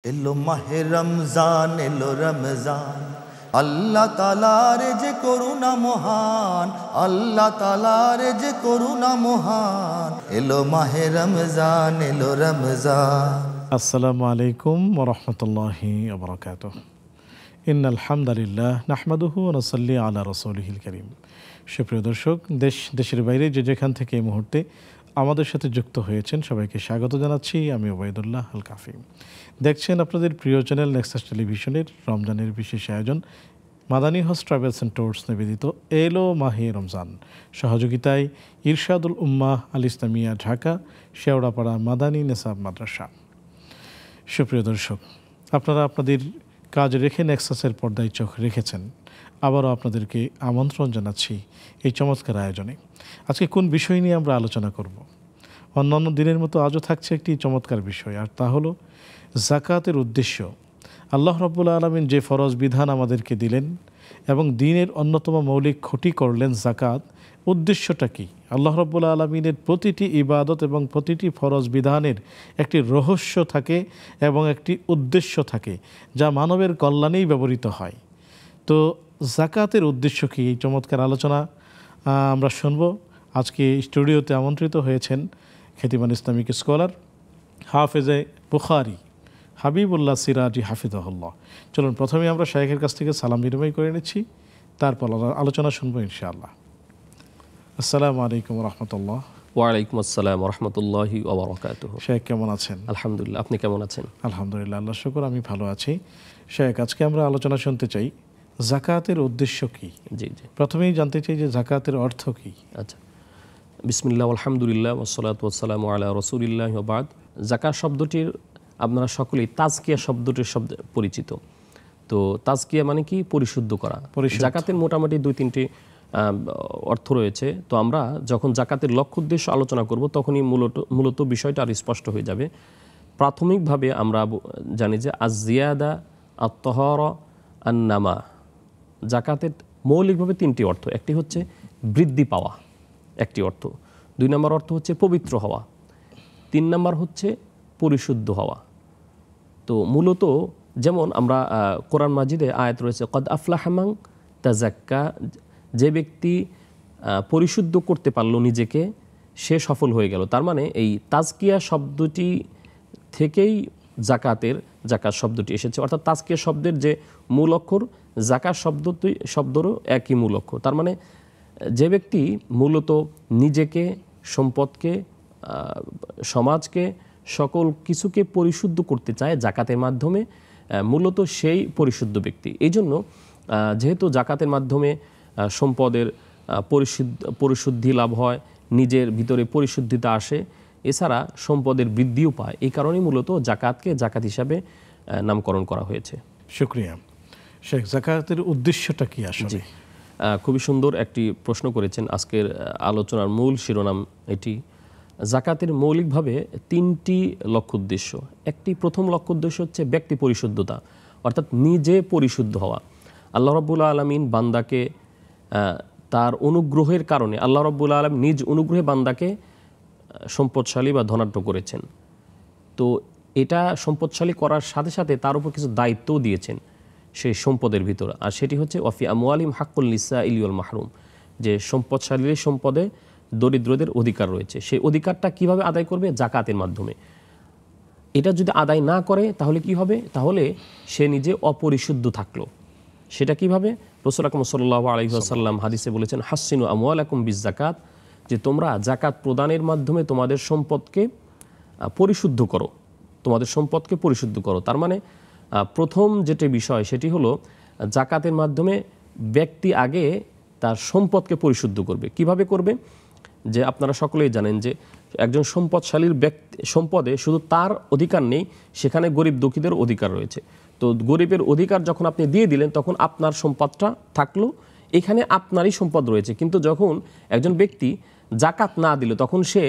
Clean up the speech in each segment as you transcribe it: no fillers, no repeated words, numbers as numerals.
এলো মাহে রমজান, এলো রমজান, আল্লাহ তাআলার যে করুণা মহান, আল্লাহ তাআলার যে করুণা মহান। এলো মাহে রমজান, এলো রমজান। আসসালামু আলাইকুম ওয়া রাহমাতুল্লাহি ওয়া বারাকাতুহু। ইন্নাল হামদালিল্লাহ নাহমাদুহু ওয়া নুসাল্লি আলা রাসূলিহিল কারীম। সুপ্রিয় দর্শক, দেশের বাইরে যে যেখান থেকে এই মুহূর্তে আমাদের সাথে যুক্ত হয়েছেন সবাইকে স্বাগত জানাচ্ছি। আমি ওবায়দুল্লাহ আল কাফি। দেখছেন আপনাদের প্রিয় চ্যানেল নেক্সাস টেলিভিশনের রমজানের বিশেষ আয়োজন Madani house travels and tours নিবেদিত এলো মাহে রমজান। সহযোগিতায় ইরশাদুল উম্মাহ আল ইসলামিয়া ঢাকা, শেওড়াপাড়া মাদানী নেসাব মাদ্রাসা। সুপ্রিয় দর্শক, আপনারা আপনাদের কাজ রেখে নেক্সাসের পর্দায় চোখ রেখেছেন। আবারও আপনাদেরকে আমন্ত্রণ জানাচ্ছি এই চমৎকার আয়োজনে। আজকে কোন বিষয় নিয়ে আমরা আলোচনা করব? অন্যান্য দিনের মতো আজও থাকছে একটি চমৎকার বিষয়, আর তা হলো যাকাতের উদ্দেশ্য। আল্লাহ রাব্বুল আলামিন যে ফরজ বিধান আমাদেরকে দিলেন এবং দ্বীনের অন্যতম মৌলিক খুঁটি করলেন যাকাত, উদ্দেশ্যটা কি? আল্লাহ রাব্বুল আলামিনের প্রতিটি ইবাদত এবং প্রতিটি ফরজ বিধানের একটি রহস্য থাকে এবং একটি উদ্দেশ্য থাকে, যা মানবের কল্যাণেই ব্যবহৃত হয়। তো যাকাতের উদ্দেশ্য কি, এই চমৎকার আলোচনা আমরা শুনব। আজকে স্টুডিওতে আমন্ত্রিত হয়েছেন খ্যাতিমান ইসলামিক স্কলার হাফেজে বুখারী হাবিবুল্লাহ সিরাজি হাফিজাহুল্লাহ। চলুন প্রথমে আমরা শাইখের কাছ থেকে সালাম বিনিময় করে নিচ্ছি, তারপর আলোচনা শুনবো ইনশাআল্লাহ। আসসালামু আলাইকুম রহমতুল্লাহ। ওয়ালাইকুম আসসালাম রহমতুল্লাহি ওয়া বারাকাতুহু। শেখ কেমন আছেন? আলহামদুলিল্লাহ, আপনি কেমন আছেন? আলহামদুলিল্লাহ, আল্লাহ শুকর, আমি ভালো আছি। শেখ, আজকে আমরা আলোচনা শুনতে চাই যাকাতের উদ্দেশ্য কি। জি জি, প্রথমেই জানতে চাই যে যাকাতের অর্থ কি। আচ্ছা, বিসমিল্লাহ আলহামদুলিল্লাহ ওয়াসসালাতু ওয়াসসালামু আলা রাসূলিল্লাহি ওয়া বাদ। যাকাত শব্দটির আপনারা সকলেই তাজকিয়া শব্দটির শব্দে পরিচিত। তো তাজকিয়া মানে কি? পরিশুদ্ধ করা। যাকাতের মোটামুটি দুই তিনটি অর্থ রয়েছে। তো আমরা যখন যাকাতের লক্ষ্য উদ্দেশ্য আলোচনা করব তখনই মূলত বিষয়টা আর স্পষ্ট হয়ে যাবে। প্রাথমিকভাবে আমরা জানি যে আজ-জিয়াদা, আত-তাহারা, আন-নামা। যাকাতের মৌলিকভাবে তিনটি অর্থ। একটি হচ্ছে বৃদ্ধি পাওয়া, একটি অর্থ। 2 নম্বর অর্থ হচ্ছে পবিত্র হওয়া। 3 নম্বর হচ্ছে পরিশুদ্ধ হওয়া। তো মূলত যেমন আমরা কোরআন মাজিদে আয়াত রয়েছে কদ আফলাহা মান তাযাক্কা, যে ব্যক্তি পরিশুদ্ধ করতে পারলো নিজেকে সে সফল হয়ে গেল। তার মানে এই তাজকিয়া শব্দটি থেকেই জাকাত শব্দটি এসেছে। অর্থাৎ তাজকিয়া শব্দের যে মূল অক্ষর, জাকাত শব্দেরও একই মূল অক্ষর। তার মানে যে ব্যক্তি মূলত নিজেকে, সম্পদকে, সমাজকে, সকল কিছুকে পরিশুদ্ধ করতে চায় জাকাতের মাধ্যমে, মূলত সেই পরিশুদ্ধ ব্যক্তি। এই জন্য যেহেতু জাকাতের মাধ্যমে সম্পদের পরিশুদ্ধি লাভ হয়, নিজের ভিতরে পরিশুদ্ধিতা আসে, এছাড়া সম্পদের বৃদ্ধিও পায়। এই কারণেই মূলত জাকাতকে জাকাত হিসাবে নামকরণ করা হয়েছে। শুকরিয়া শেখ। যাকাতের উদ্দেশ্যটা কি আসলে? জি, খুবই সুন্দর একটি প্রশ্ন করেছেন। আজকের আলোচনার মূল শিরোনাম এটি। যাকাতের মৌলিকভাবে 3টি লক্ষ্য উদ্দেশ্য। প্রথম লক্ষ্য উদ্দেশ্য হচ্ছে ব্যক্তি পরিশুদ্ধতা, অর্থাৎ নিজে পরিশুদ্ধ হওয়া। আল্লাহ রাব্বুল আলামিন বান্দাকে তার অনুগ্রহের কারণে, আল্লাহ রাব্বুল আলামিন নিজ অনুগ্রহে বান্দাকে সম্পদশালী বা ধনাঢ্য করেছেন। তো এটা সম্পদশালী করার সাথে সাথে তার উপর কিছু দায়িত্বও দিয়েছেন সেই সম্পদের ভিতর, আর সেটি হচ্ছে ওয়াফি আমওয়ালিহিম হাক্কুল লিসাইলি ওয়াল মাহরুম, যে সম্পদশালীর সম্পদে দরিদ্রদের অধিকার রয়েছে। সেই অধিকারটা কিভাবে আদায় করবে? জাকাতের মাধ্যমে। এটা যদি আদায় না করে তাহলে কি হবে? তাহলে সে নিজে অপরিশুদ্ধ থাকলো। সেটা কিভাবে? রাসূল আকরাম সাল্লাল্লাহু আলাইহি ওয়াসাল্লাম হাদিসে বলেছেন হাসসিনু আমওয়ালাকুম বিযাকাত, যে তোমরা জাকাত প্রদানের মাধ্যমে তোমাদের সম্পদকে পরিশুদ্ধ করো, তোমাদের সম্পদকে পরিশুদ্ধ করো। তার মানে প্রথম যেটি বিষয় সেটি হলো জাকাতের মাধ্যমে ব্যক্তি আগে তার সম্পদকে পরিশুদ্ধ করবে। কিভাবে করবে? যে আপনারা সকলেই জানেন যে একজন সম্পদশালীর ব্যক্তি সম্পদে শুধু তার অধিকার নেই, সেখানে গরিব দুঃখীদের অধিকার রয়েছে। তো গরিবের অধিকার যখন আপনি দিয়ে দিলেন তখন আপনার সম্পদটা থাকলো, এখানে আপনারই সম্পদ রয়েছে। কিন্তু যখন একজন ব্যক্তি জাকাত না দিল তখন সে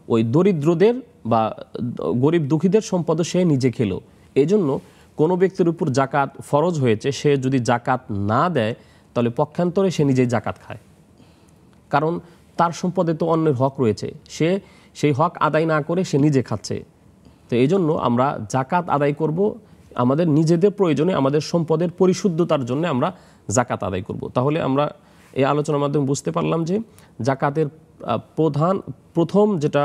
ওই দরিদ্রদের বা গরিব দুঃখীদের সম্পদও সে নিজে খেলো। এই জন্য কোনো ব্যক্তির উপর জাকাত ফরজ হয়েছে, সে যদি জাকাত না দেয় তাহলে পক্ষান্তরে সে নিজেই জাকাত খায়, কারণ তার সম্পদে তো অন্যের হক রয়েছে, সে সেই হক আদায় না করে সে নিজে খাচ্ছে। তো এই জন্য আমরা জাকাত আদায় করব আমাদের নিজেদের প্রয়োজনে আমাদের সম্পদের পরিশুদ্ধতার জন্য আমরা জাকাত আদায় করব। তাহলে আমরা এই আলোচনার মাধ্যমে বুঝতে পারলাম যে জাকাতের প্রথম যেটা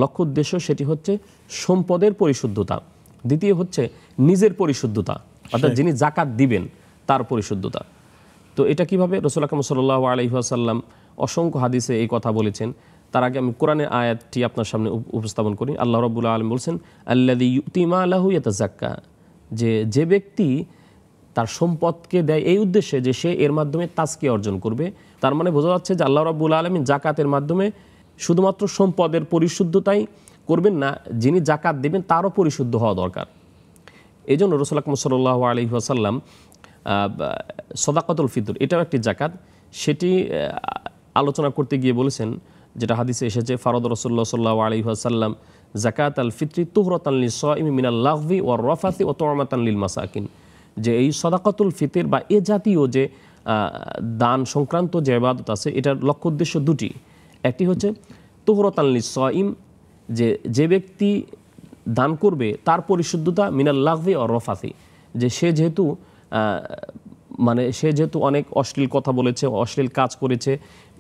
লক্ষ্য উদ্দেশ্য সেটি হচ্ছে সম্পদের পরিশুদ্ধতা, দ্বিতীয় হচ্ছে নিজের পরিশুদ্ধতা, অর্থাৎ যিনি জাকাত দিবেন তার পরিশুদ্ধতা। তো এটা কিভাবে? রাসূল আকরাম সাল্লাল্লাহু আলাইহি ওয়াসাল্লাম অসংখ্য হাদিসে এই কথা বলেছেন। তার আগে আমি কোরআনের আয়াতটি আপনার সামনে উপস্থাপন করি। আল্লাহ রাব্বুল আলামিন বলছেন, আল্লাযী ইউতি মালাহু ইয়াতাযাক্কা, যে ব্যক্তি তার সম্পদকে দেয় এই উদ্দেশ্যে যে সে এর মাধ্যমে তাজকিয়া অর্জন করবে। তার মানে বোঝা যাচ্ছে যে আল্লাহ রাব্বুল আলামিন জাকাতের মাধ্যমে শুধুমাত্র সম্পদের পরিশুদ্ধতাই করবেন না, যিনি জাকাত দেবেন তারও পরিশুদ্ধ হওয়া দরকার। এই জন্য রাসূল আকরাম সাল্লাল্লাহু আলাইহি ওয়াসাল্লাম সাদাকাতুল ফিতর এটাও একটি জাকাত, সেটি আলোচনা করতে গিয়ে বলেছেন, যেটা হাদিসে এসেছে, ফারাদ রাসূলুল্লাহ সাল্লাল্লাহু আলাইহি ওয়াসাল্লাম যাকাত আল ফিতরি তুহরাতান লিস-সাইমি মিনাল লাগভি ওয়ার রাফাসি ওয়া তু'মাতান লিল মাসাকিন, যে এই সাদাকাতুল ফিতর বা এ জাতীয় যে দান সংক্রান্ত যে ইবাদত আছে এটার লক্ষ্য উদ্দেশ্য দুটি। একটি হচ্ছে তুহরাতান লিস-সাইম, যে ব্যক্তি দান করবে তার পরিশুদ্ধতা, মিনাল লাগভি ওয়ার রাফাসি, যে সে যেহেতু অনেক অশ্লীল কথা বলেছে, অশ্লীল কাজ করেছে,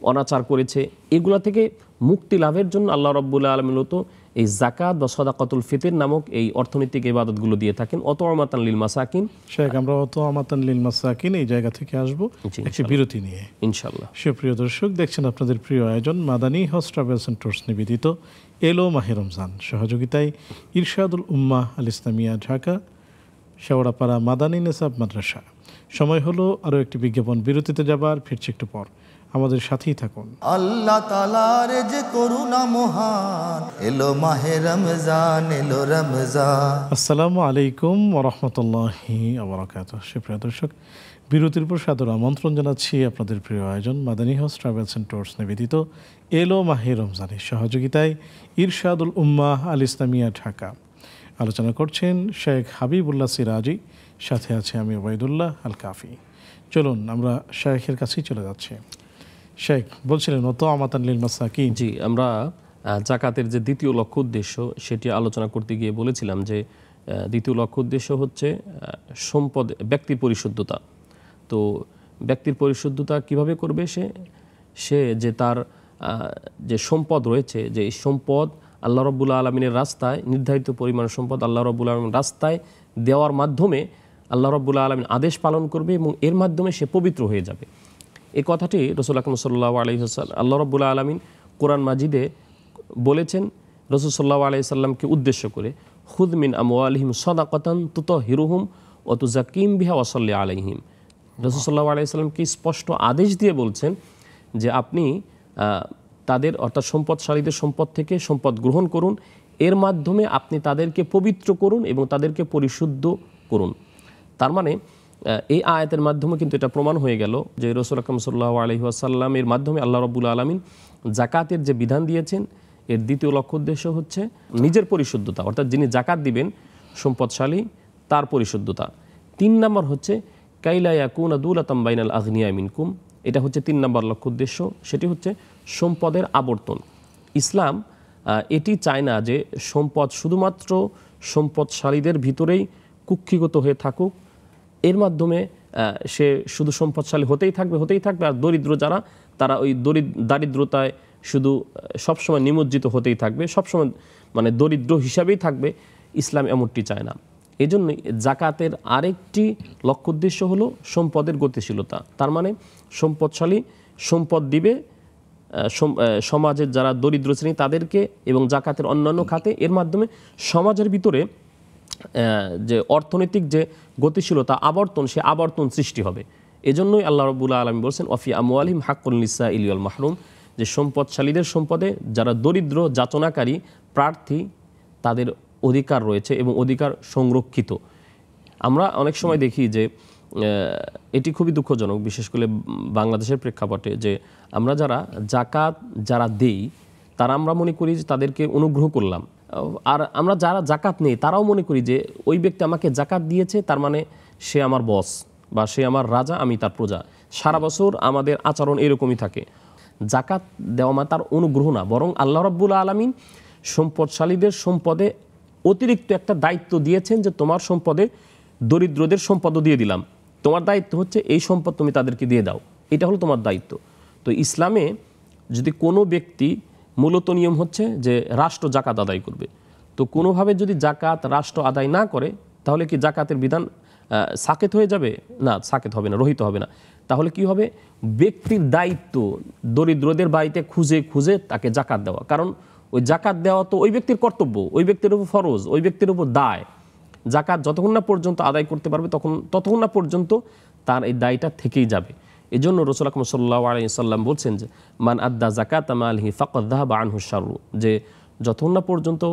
অনাচার করেছে, এগুলা থেকে মুক্তি লাভের জন্য আল্লাহ রাব্বুল আলামিন তো এই জাকাত বা সাদাকাতুল ফিতর নামক এই অর্থনৈতিক ইবাদতগুলো দিয়ে থাকেন। অত'মাতান লিল মাসাকিন, শেখ আমরা অত'মাতান লিল মাসাকিন এই জায়গা থেকে আসবো একটি বিরতি নিয়ে ইনশাআল্লাহ। সুপ্রিয় দর্শক, দেখছেন আপনাদের প্রিয় আয়োজন Madani house travels and tours নিবেদিত এলো মাহে রমজান, সহযোগিতায় ইরশাদুল উম্মাহ আল ইসলামিয়া ঢাকা, শেওড়াপাড়া মাদানী নেসাব মাদ্রাসা। সময় হলো আরও একটি বিজ্ঞাপন বিরতিতে যাবার, ফিরছি একটু পর, আমাদের সাথেই থাকুন। আল্লাহ তাআলার যে করুণা মহান, এলো মাহে রমজান, এলো রমজান। আসসালামু আলাইকুম ওয়া রাহমাতুল্লাহি ওয়া বারাকাতুহু। সুপ্রিয় দর্শক, বিরতির পর সাদর আমন্ত্রণ জানাচ্ছি আপনাদের প্রিয় আয়োজন Madani house travels and tours নিবেদিত এলো মাহে রমজানের সহযোগিতায় ইরশাদুল উম্মাহ আল ইসলামিয়া ঢাকা। আলোচনা করছেন শেখ হাবিবুল্লাহ সিরাজি, সাথে আছে আমি ওবায়দুল্লাহ আল কাফি। চলুন আমরা শেখের কাছেই চলে যাচ্ছি। শেখ বলছিলেন অত'মাতান লিল মাসাকিন। জি, আমরা জাকাতের যে দ্বিতীয় লক্ষ্য উদ্দেশ্য সেটি আলোচনা করতে গিয়ে বলেছিলাম যে দ্বিতীয় লক্ষ্য উদ্দেশ্য হচ্ছে সম্পদ, ব্যক্তির পরিশুদ্ধতা। তো ব্যক্তির পরিশুদ্ধতা কিভাবে করবে? সে যে তার যে সম্পদ রয়েছে, যে এই সম্পদ আল্লাহ রাব্বুল আলামিনের রাস্তায়, নির্ধারিত পরিমাণ সম্পদ আল্লাহ রাব্বুল আলামিনের রাস্তায় দেওয়ার মাধ্যমে আল্লাহ রাব্বুল আলামিন আদেশ পালন করবে এবং এর মাধ্যমে সে পবিত্র হয়ে যাবে। এই কথাটি রাসূল আকরাম সাল্লাল্লাহু আলাইহি ওয়াসাল্লাম, আল্লাহ রাব্বুল আলামিন কোরআন মাজিদে বলেছেন রাসূল সাল্লাল্লাহু আলাইহি ওয়াসাল্লামকে উদ্দেশ্য করে, খুয মিন আমওয়ালিহিম সাদাকাতান তুতাহহিরুহুম ওয়া তুযাক্কিহিম বিহা ওয়া সাল্লি আলাইহিম। রাসূল সাল্লাল্লাহু আলাইহি ওয়াসাল্লামকে স্পষ্ট আদেশ দিয়ে বলছেন যে আপনি তাদের, অর্থাৎ সম্পদশালীদের সম্পদ থেকে সম্পদ গ্রহণ করুন, এর মাধ্যমে আপনি তাদেরকে পবিত্র করুন এবং তাদেরকে পরিশুদ্ধ করুন। তার মানে এই আয়াতের মাধ্যমে কিন্তু এটা প্রমাণ হয়ে গেল যে রাসূল আকরাম সাল্লাল্লাহু আলাইহি ওয়াসাল্লামের মাধ্যমে আল্লাহ রাব্বুল আলামিন জাকাতের যে বিধান দিয়েছেন এর দ্বিতীয় লক্ষ্য উদ্দেশ্য হচ্ছে নিজের পরিশুদ্ধতা, অর্থাৎ যিনি জাকাত দিবেন সম্পদশালী তার পরিশুদ্ধতা। 3 নম্বর হচ্ছে কাইলা ইয়াকুনা দুলাতাম বাইনাল আগনিয়া মিনকুম, এটা হচ্ছে 3 নম্বর লক্ষ্য উদ্দেশ্য, সেটি হচ্ছে সম্পদের আবর্তন। ইসলাম এটি চায় না যে সম্পদ শুধুমাত্র সম্পদশালীদের ভিতরেই কুক্ষিগত হয়ে থাকুক, এর মাধ্যমে সে শুধু সম্পদশালী হতেই থাকবে, আর দরিদ্র যারা তারা ওই দারিদ্রতায় শুধু সবসময় নিমজ্জিত হতেই থাকবে, সবসময় মানে দরিদ্র হিসাবেই থাকবে। ইসলাম এমনটি চায় না। এই জন্যই জাকাতের আরেকটি লক্ষ্য উদ্দেশ্য হলো সম্পদের গতিশীলতা। তার মানে সম্পদশালী সম্পদ দিবে সমাজের যারা দরিদ্র শ্রেণী তাদেরকে, এবং জাকাতের অন্যান্য খাতে, এর মাধ্যমে সমাজের ভিতরে যে অর্থনৈতিক যে গতিশীলতা, আবর্তন, সে আবর্তন সৃষ্টি হবে। এজন্যই আল্লাহ রাব্বুল আলামিন বলেছেন ওয়াফি আমওয়ালিহিম হাক্কুল লিসাইলি ওয়াল মাহরুম, যে সম্পদশালীদের সম্পদে যারা দরিদ্র যাচনাকারী প্রার্থী তাদের অধিকার রয়েছে এবং অধিকার সংরক্ষিত। আমরা অনেক সময় দেখি যে এটি খুবই দুঃখজনক, বিশেষ করে বাংলাদেশের প্রেক্ষাপটে, যে আমরা জাকাত যারা দেই তারা আমরা মনে করি যে তাদেরকে অনুগ্রহ করলাম, আর আমরা যারা জাকাত নেই তারাও মনে করি যে ওই ব্যক্তি আমাকে জাকাত দিয়েছে তার মানে সে আমার বস বা সে আমার রাজা, আমি তার প্রজা। সারা বছর আমাদের আচরণ এরকমই থাকে। জাকাত দেওয়া মানে তার অনুগ্রহ না, বরং আল্লাহ রাব্বুল আলামিন সম্পদশালীদের সম্পদে অতিরিক্ত একটা দায়িত্ব দিয়েছেন যে তোমার সম্পদে দরিদ্রদের সম্পদও দিয়ে দিলাম, তোমার দায়িত্ব হচ্ছে এই সম্পদ তুমি তাদেরকে দিয়ে দাও, এটা হলো তোমার দায়িত্ব। তো ইসলামে যদি কোনো ব্যক্তি, মূলত নিয়ম হচ্ছে যে রাষ্ট্র জাকাত আদায় করবে, তো কোনোভাবে যদি জাকাত রাষ্ট্র আদায় না করে তাহলে কি জাকাতের বিধান সাকেত হয়ে যাবে? না, সাকেত হবে না, রহিত হবে না। তাহলে কি হবে? ব্যক্তির দায়িত্ব দরিদ্রদের বাড়িতে খুঁজে খুঁজে তাকে জাকাত দেওয়া, কারণ ওই জাকাত দেওয়া তো ওই ব্যক্তির কর্তব্য, ওই ব্যক্তির উপর ফরজ, ওই ব্যক্তির উপর দায়। জাকাত যতক্ষণ না পর্যন্ত আদায় করতে পারবে ততক্ষণ না পর্যন্ত তার এই দায়টা থেকেই যাবে। এই জন্য রাসূল আকরাম সাল্লাল্লাহু আলাইহি ওয়াসাল্লাম বলছেন যে মান আদ্দা যাকাত মালিহি ফাকাদ যাহাবা আনহু শাররু, যে যতক্ষণ না পর্যন্ত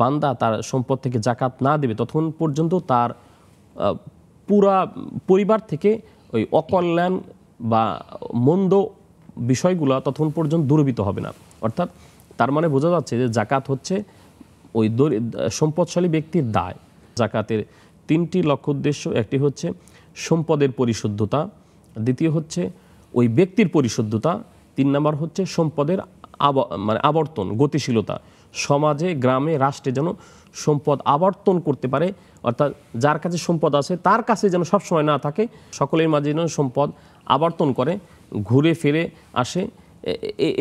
বান্দা তার সম্পদ থেকে জাকাত না দেবে ততক্ষণ পর্যন্ত তার পুরা পরিবার থেকে ওই অকল্যাণ বা মন্দ বিষয়গুলো ততক্ষণ পর্যন্ত দূরীভূত হবে না। অর্থাৎ তার মানে বোঝা যাচ্ছে যে জাকাত হচ্ছে ওই সম্পদশালী ব্যক্তির দায়। জাকাতের 3টি লক্ষ্য উদ্দেশ্য, একটি হচ্ছে সম্পদের পরিশুদ্ধতা, দ্বিতীয় হচ্ছে ওই ব্যক্তির পরিশুদ্ধতা, 3 নম্বর হচ্ছে সম্পদের আবর্তন, গতিশীলতা, সমাজে গ্রামে রাষ্ট্রে যেন সম্পদ আবর্তন করতে পারে, অর্থাৎ যার কাছে সম্পদ আছে তার কাছে যেন সবসময় না থাকে, সকলের মাঝে যেন সম্পদ আবর্তন করে, ঘুরে ফিরে আসে।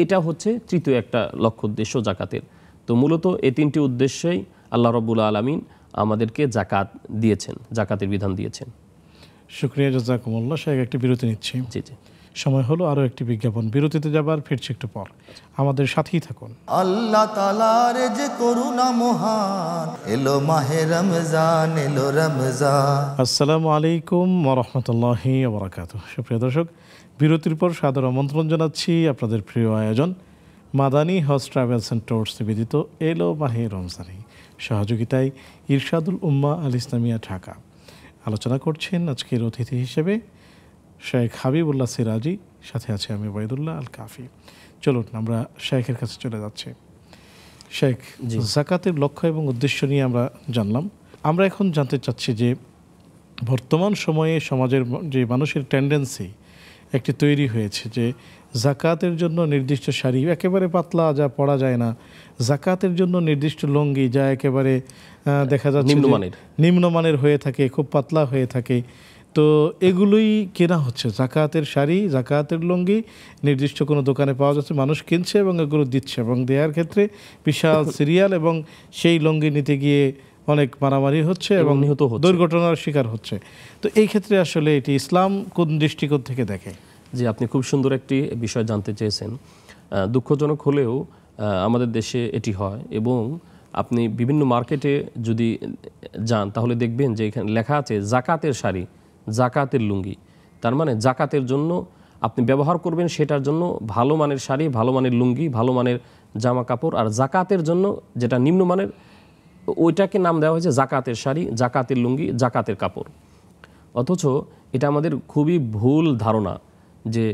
এটা হচ্ছে তৃতীয় একটা লক্ষ্য উদ্দেশ্য জাকাতের। তো মূলত এই 3টি উদ্দেশ্যেই আল্লাহ রাব্বুল আলামিন আমাদেরকে জাকাত দিয়েছেন, জাকাতের বিধান দিয়েছেন। শুকরিয়া, জাযাকুমুল্লাহ। শাইখ, একটি বিরতি নিচ্ছি। জি জি, সময় হলো আরও একটি বিজ্ঞাপন। বিরতিতে যাবার ফিরছি একটু পর, আমাদের সাথেই থাকুন। আল্লাহ তাআলার যে করুণা মহান, এলো মাহে রমজান, এলো রমজান। আসসালামু আলাইকুম ওয়া রাহমাতুল্লাহি ওয়া বারাকাতুহু। সুপ্রিয় দর্শক, বিরতির পর সাদর আমন্ত্রণ জানাচ্ছি আপনাদের প্রিয় আয়োজন মাদানী হজ ট্রাভেলস অ্যান্ড ট্যুরস নিবেদিত এলো মাহে রমজানে, সহযোগিতায় ইরশাদুল উম্মাহ আল ইসলামিয়া ঢাকা। আলোচনা করছেন আজকের অতিথি হিসেবে শেখ হাবিবুল্লাহ সিরাজি, সাথে আছে আমি ওবায়দুল্লাহ আল কাফি। চলুন আমরা শেখের কাছে চলে যাচ্ছি। শেখ, যাকাতের লক্ষ্য এবং উদ্দেশ্য নিয়ে আমরা জানলাম। আমরা এখন জানতে চাচ্ছি যে বর্তমান সময়ে সমাজের যে মানুষের টেন্ডেন্সি একটি তৈরি হয়েছে যে যাকাতের জন্য নির্দিষ্ট শাড়ি একেবারে পাতলা, যা পরা যায় না, যাকাতের জন্য নির্দিষ্ট লুঙ্গি যা একেবারে দেখা যাচ্ছে নিম্নমানের হয়ে থাকে, খুব পাতলা হয়ে থাকে। তো এগুলোই কেনা হচ্ছে, যাকাতের শাড়ি, যাকাতের লুঙ্গি নির্দিষ্ট কোনো দোকানে পাওয়া যাচ্ছে, মানুষ কিনছে এবং এগুলো দিচ্ছে, এবং দেওয়ার ক্ষেত্রে বিশাল সিরিয়াল, এবং সেই লুঙ্গি নিতে গিয়ে অনেক মারামারি হচ্ছে এবং দুর্ঘটনার শিকার হচ্ছে। তো এই ক্ষেত্রে আসলে এটি ইসলাম কোন দৃষ্টিকোণ থেকে দেখে? জি, আপনি খুব সুন্দর একটি বিষয় জানতে চেয়েছেন। দুঃখজনক হলেও আমাদের দেশে এটি হয়, এবং আপনি বিভিন্ন মার্কেটে যদি যান তাহলে দেখবেন যে এখানে লেখা আছে যাকাতের শাড়ি, যাকাতের লুঙ্গি। তার মানে যাকাতের জন্য আপনি ব্যবহার করবেন সেটার জন্য ভালো মানের শাড়ি, ভালো মানের লুঙ্গি, ভালো মানের জামা কাপড়, আর জাকাতের জন্য যেটা নিম্নমানের ওইটাকে নাম দেওয়া হয়েছে জাকাতের শাড়ি, জাকাতের লুঙ্গি, জাকাতের কাপড়। অথচ এটা আমাদের খুবই ভুল ধারণা যে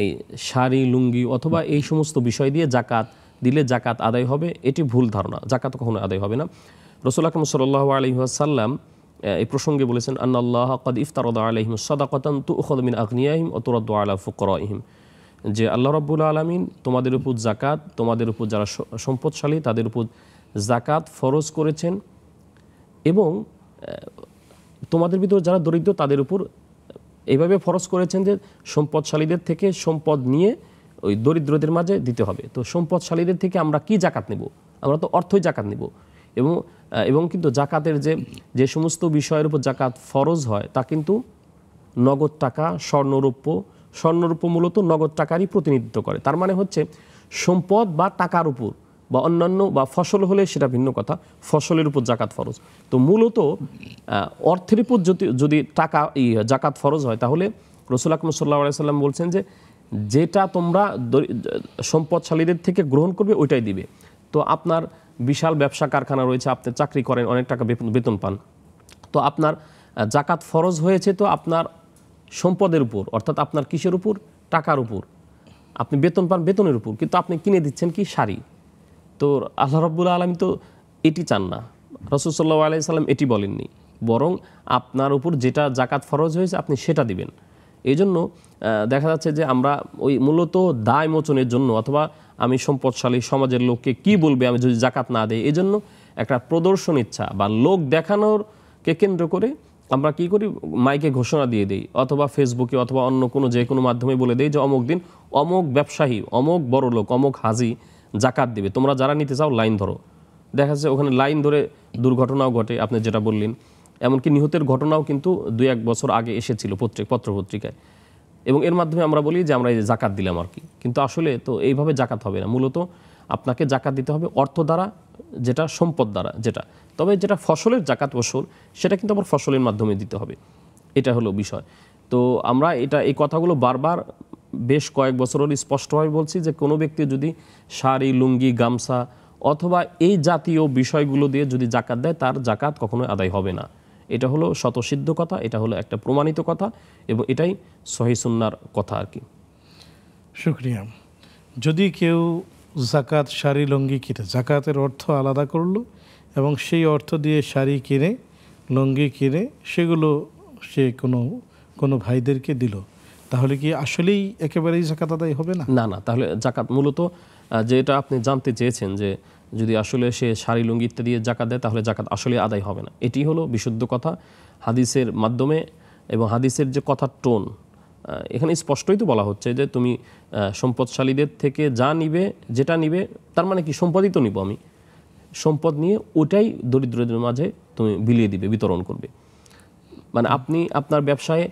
এই শাড়ি, লুঙ্গি অথবা এই সমস্ত বিষয় দিয়ে জাকাত দিলে জাকাত আদায় হবে, এটি ভুল ধারণা। জাকাত কখনো আদায় হবে না। রাসূল আকরাম সাল্লাল্লাহু আলাইহি ওয়াসাল্লাম এই প্রসঙ্গে বলেছেন, আন্নাল্লাহা ক্বাদ ইফতারাদা আলাইহিমুস সাদাকাতান তু'খাযু মিন আগনিয়াহিম ওয়া তুরাদ্দু আলা ফুকারাইহিম, যে আল্লাহ রাব্বুল আলামিন তোমাদের উপর জাকাত, তোমাদের উপর যারা সম্পদশালী তাদের উপর জাকাত ফরজ করেছেন, এবং তোমাদের ভিতর যারা দরিদ্র তাদের উপর এইভাবে ফরজ করেছেন যে সম্পদশালীদের থেকে সম্পদ নিয়ে ওই দরিদ্রদের মাঝে দিতে হবে। তো সম্পদশালীদের থেকে আমরা কি জাকাত নেব? আমরা তো অর্থই জাকাত নেব। এবং কিন্তু জাকাতের যে সমস্ত বিষয়ের উপর জাকাত ফরজ হয় তা কিন্তু নগদ টাকা, স্বর্ণরূপ্য মূলত নগদ টাকারই প্রতিনিধিত্ব করে। তার মানে হচ্ছে সম্পদ বা টাকার উপর বা অন্যান্য বা ফসল হলে সেটা ভিন্ন কথা, ফসলের উপর জাকাত ফরজ। তো মূলত অর্থের উপর যদি টাকা জাকাত ফরজ হয় তাহলে রাসূল আকরাম সাল্লাল্লাহু আলাইহি ওয়াসাল্লাম বলছেন যে যেটা তোমরা সম্পদশালীদের থেকে গ্রহণ করবে ওইটাই দিবে। তো আপনার বিশাল ব্যবসা কারখানা রয়েছে, আপনি চাকরি করেন, অনেক টাকা বেতন পান, তো আপনার জাকাত ফরজ হয়েছে তো আপনার সম্পদের উপর, অর্থাৎ আপনার কিসের উপর? টাকার উপর। আপনি বেতন পান বেতনের উপর, কিন্তু আপনি কিনে দিচ্ছেন কি? শাড়ি। তো আল্লাহ রাব্বুল আলামিন তো এটি চান না, রাসূল সাল্লাল্লাহু আলাইহি সাল্লাম এটি বলেননি, বরং আপনার উপর যেটা জাকাত ফরজ হয়েছে আপনি সেটা দিবেন। এই জন্য দেখা যাচ্ছে যে আমরা ওই মূলত দায় মোচনের জন্য, অথবা আমি সম্পদশালী সমাজের লোককে কি বলবে আমি যদি জাকাত না দেই, এই জন্য একটা প্রদর্শন ইচ্ছা বা লোক দেখানোরকে কেন্দ্র করে আমরা কি করি, মাইকে ঘোষণা দিয়ে দেই অথবা ফেসবুকে অথবা অন্য কোনো যে কোনো মাধ্যমে বলে দেই যে অমুক দিন অমুক ব্যবসায়ী, অমুক বড় লোক, অমুক হাজি জাকাত দেবে, তোমরা যারা নিতে চাও লাইন ধরো। দেখা যাচ্ছে ওখানে লাইন ধরে দুর্ঘটনাও ঘটে, আপনি যেটা বললেন। এমনকি নিহতের ঘটনাও কিন্তু 2-1 বছর আগে এসেছিল পত্রপত্রিকায়। এবং এর মাধ্যমে আমরা বলি যে আমরা এই জাকাত দিলাম আর কি, কিন্তু আসলে তো এইভাবে জাকাত হবে না। মূলত আপনাকে জাকাত দিতে হবে অর্থ দ্বারা, যেটা সম্পদ দ্বারা, তবে যেটা ফসলের জাকাত ওসল সেটা কিন্তু আবার ফসলের মাধ্যমে দিতে হবে, এটা হলো বিষয়। তো আমরা এই কথাগুলো বারবার বেশ কয়েক বছর হলো স্পষ্টভাবে বলছি যে কোনো ব্যক্তি যদি শাড়ি, লুঙ্গি, গামছা অথবা এই জাতীয় বিষয়গুলো দিয়ে যদি জাকাত দেয়, তার জাকাত কখনোই আদায় হবে না। এটা হলো শতসিদ্ধ কথা, এটা হলো একটা প্রমাণিত কথা, এবং এটাই সহিহ সুন্নাহর কথা আর কি। শুকরিয়া। যদি কেউ জাকাত শাড়ি লুঙ্গি কিনে, জাকাতের অর্থ আলাদা করলো এবং সেই অর্থ দিয়ে শাড়ি কিনে, লুঙ্গি কিনে সেগুলো সে কোনো ভাইদেরকে দিল, তাহলে কি আসলেই একেবারেই জাকাত আদায় হবে না? না, তাহলে জাকাত মূলত যেটা আপনি জানতে চেয়েছেন যে যদি আসলে সে শাড়ি লুঙ্গি ইত্যাদি দিয়ে জাকাত দেয় তাহলে জাকাত আসলে আদায় হবে না, এটি হলো বিশুদ্ধ কথা হাদিসের মাধ্যমে। এবং হাদিসের যে কথার টোন, এখানে স্পষ্টই তো বলা হচ্ছে যে তুমি সম্পদশালীদের থেকে যেটা নিবে, তার মানে কি সম্পদই তো নিব আমি, সম্পদ নিয়ে ওটাই দরিদ্রদের মাঝে তুমি বিলিয়ে দিবে, বিতরণ করবে। মানে আপনি আপনার ব্যবসায়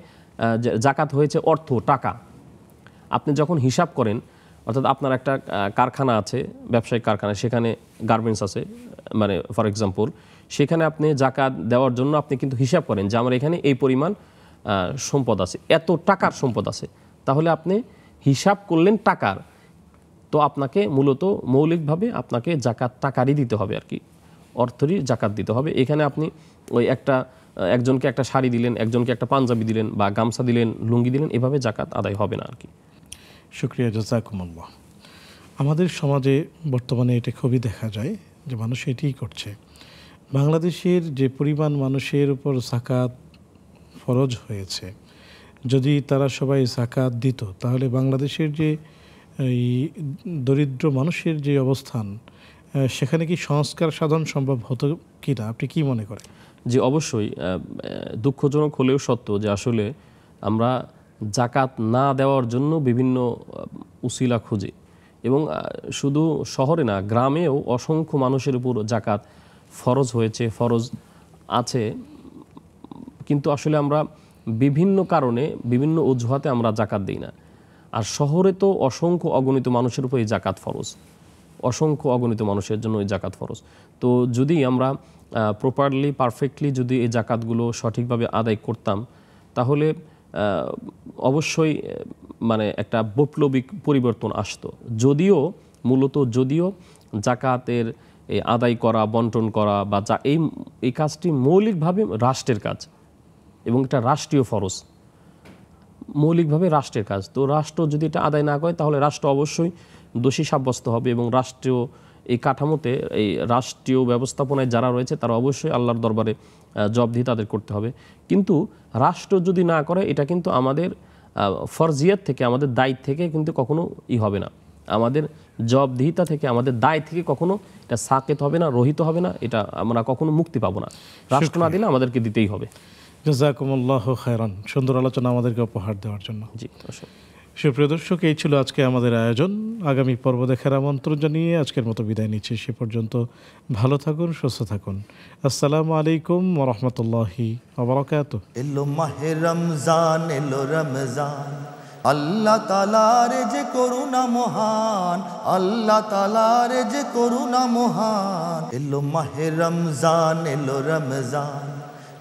জাকাত হয়েছে অর্থ, টাকা, আপনি যখন হিসাব করেন, অর্থাৎ আপনার একটা কারখানা আছে, ব্যবসায়িক কারখানা, সেখানে গার্মেন্টস আছে, মানে ফর এক্সাম্পল, সেখানে আপনি জাকাত দেওয়ার জন্য আপনি কিন্তু হিসাব করেন যে আমার এখানে এই পরিমাণ সম্পদ আছে, এত টাকার সম্পদ আছে, তাহলে আপনি হিসাব করলেন টাকার, তো আপনাকে মূলত মৌলিকভাবে আপনাকে জাকাত টাকারই দিতে হবে আর কি, অর্থেরই জাকাত দিতে হবে। এখানে আপনি ওই একজনকে একটা শাড়ি দিলেন, একজনকে একটা পাঞ্জাবি দিলেন বা গামছা দিলেন, লুঙ্গি দিলেন, এভাবে জাকাত আদায় হবে না আর কি। শুকরিয়া, জাযাকুমুল্লাহ। আমাদের সমাজে বর্তমানে এটা খুবই দেখা যায় যে মানুষ এটিই করছে। বাংলাদেশের যে পরিমাণ মানুষের উপর জাকাত ফরজ হয়েছে, যদি তারা সবাই জাকাত দিত তাহলে বাংলাদেশের যে এই দরিদ্র মানুষের যে অবস্থান, সেখানে কি সংস্কার সাধন সম্ভব হতো কি না, আপনি কি মনে করেন? জি, অবশ্যই। দুঃখজনক হলেও সত্য যে আসলে আমরা জাকাত না দেওয়ার জন্য বিভিন্ন উসিলা খুঁজি, এবং শুধু শহরে না, গ্রামেও অসংখ্য মানুষের উপর জাকাত ফরজ হয়েছে, ফরজ আছে, কিন্তু আসলে আমরা বিভিন্ন কারণে, বিভিন্ন অজুহাতে আমরা জাকাত দিই না। আর শহরে তো অসংখ্য অগণিত মানুষের উপর এই জাকাত ফরজ, অসংখ্য অগণিত মানুষের জন্য এই জাকাত ফরজ। তো যদি আমরা প্রপারলি, পারফেক্টলি যদি এই জাকাতগুলো সঠিকভাবে আদায় করতাম, তাহলে অবশ্যই মানে একটা বৈপ্লবিক পরিবর্তন আসতো। যদিও জাকাতের এই আদায় করা, বন্টন করা বা এই কাজটি মৌলিকভাবে রাষ্ট্রের কাজ এবং এটা রাষ্ট্রীয় ফরজ, মৌলিকভাবে রাষ্ট্রের কাজ। তো রাষ্ট্র যদি এটা আদায় না করে তাহলে রাষ্ট্র অবশ্যই দোষী সাব্যস্ত হবে, এবং রাষ্ট্রীয় এই কাঠামোতে, এই রাষ্ট্রীয় ব্যবস্থাপনায় যারা রয়েছে তারা অবশ্যই আল্লাহর দরবারে জবাবদিহি তাদের করতে হবে। কিন্তু রাষ্ট্র যদি না করে, এটা কিন্তু আমাদের ফরজিয়াত থেকে, আমাদের দায়িত্ব থেকে কিন্তু কখনো হবে না, আমাদের জবাবদিহিতা থেকে, আমাদের দায় থেকে কখনো এটা সাকেত হবে না, রহিত হবে না, এটা আমরা কখনো মুক্তি পাবো না। রাষ্ট্র না দিলে আমাদেরকে দিতেই হবে। জাযাকুমুল্লাহু খায়রান, সুন্দর আলোচনা আমাদেরকে উপহার দেওয়ার জন্য। জি, সুপ্রিয় দর্শক, এই ছিল আজকে আমাদের আয়োজন। আগামী পর্ব দেখার আমন্ত্রণ জানিয়ে আজকের মতো বিদায় নিচ্ছি। সে পর্যন্ত ভালো থাকুন, সুস্থ থাকুন। আসসালামু আলাইকুম ওয়া রাহমাতুল্লাহি ওয়া বারাকাতুহু। এলো মাহে রমজান, এলো রমজান, আল্লাহ তাআলার যে করুণা মহান, আল্লাহ তাআলার যে করুণা মহান। এলো মাহে রমজান, এলো রমজান,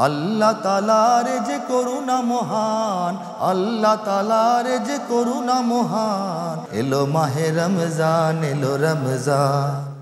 আল্লাহ তাআলার যে করুণা মহান, আল্লাহ তাআলার যে করুণা মহান। এলো মাহে রমজান, এলো রমজান।